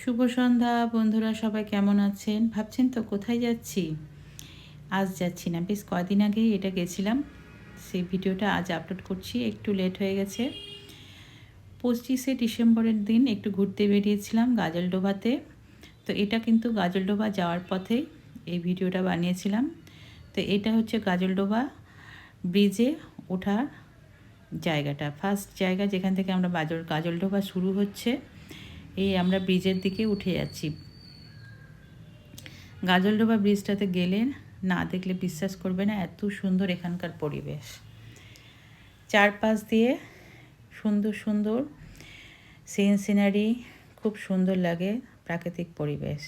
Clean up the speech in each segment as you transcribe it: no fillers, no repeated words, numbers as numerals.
শুভ সন্ধ্যা বন্ধুরা, সবাই কেমন আছেন? ভাবছেন তো কোথায় যাচ্ছি? আজ যাচ্ছি না, বেশ কয়দিন আগেই এটা গেছিলাম। সেই ভিডিওটা আজ আপলোড করছি, একটু লেট হয়ে গেছে। 25শে ডিসেম্বরের দিন একটু ঘুরতে বেরিয়েছিলাম গাজলডোবাতে। তো এটা কিন্তু গাজলডোবা যাওয়ার পথেই এই ভিডিওটা বানিয়েছিলাম। তো এটা হচ্ছে গাজলডোবা ব্রিজে ওঠার জায়গাটা, ফার্স্ট জায়গা যেখান থেকে আমরা গাজলডোবা শুরু হচ্ছে। এই আমরা ব্রিজের দিকে উঠে যাচ্ছি। গাজলডোবা ব্রিজটাতে গেলে না দেখলে বিশ্বাস করবে না, এত সুন্দর এখানকার পরিবেশ। চারপাশ দিয়ে সুন্দর সুন্দর সিনারি, খুব সুন্দর লাগে প্রাকৃতিক পরিবেশ।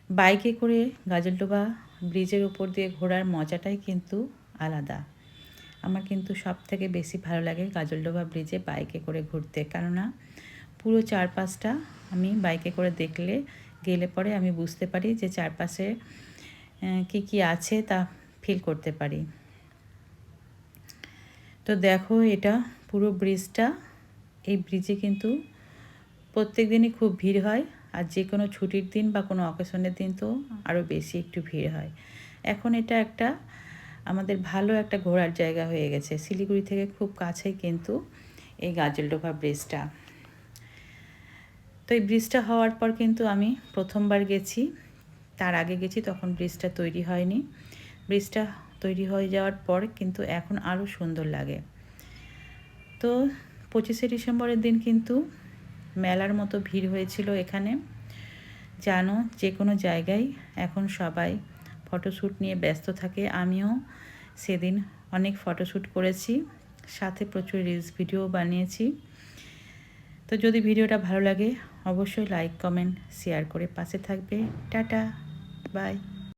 বাইকে করে গাজলডোবা ব্রিজের উপর দিয়ে ঘোরার মজাটাই কিন্তু আলাদা। আমার কিন্তু সব থেকে বেশি ভালো লাগে গাজলডোবা ব্রিজে বাইকে করে ঘুরতে, কেননা পুরো চারপাশটা আমি বাইকে করে গেলে পরে আমি বুঝতে পারি যে চারপাশে কি কি আছে তা ফিল করতে পারি। তো দেখো, এটা পুরো ব্রিজটা। এই ব্রিজে কিন্তু প্রত্যেক দিনই খুব ভিড় হয়, আর যে কোনো ছুটির দিন বা কোনো অকেশনের দিন তো আরও বেশি একটু ভিড় হয়। এখন এটা একটা আমাদের ভালো একটা ঘোরার জায়গা হয়ে গেছে। শিলিগুড়ি থেকে খুব কাছেই কিন্তু এই গাজলডোবা ব্রিজটা। তো এই ব্রিজটা হওয়ার পর কিন্তু আমি প্রথমবার গেছি, তার আগে গেছি তখন ব্রিজটা তৈরি হয়নি। ব্রিজটা তৈরি হয়ে যাওয়ার পর কিন্তু এখন আরও সুন্দর লাগে। তো 25শে ডিসেম্বরের দিন কিন্তু মেলার মতো ভিড় হয়েছিল এখানে। জানো, যে কোনো জায়গায় এখন সবাই ফটোশ্যুট নিয়ে ব্যস্ত থাকে। আমিও সেদিন অনেক ফটোশ্যুট করেছি, সাথে প্রচুর রিলস ভিডিও বানিয়েছি। তো যদি ভিডিওটা ভালো লাগে অবশ্যই লাইক, কমেন্ট, শেয়ার করে পাশে থাকবে। Tata, by.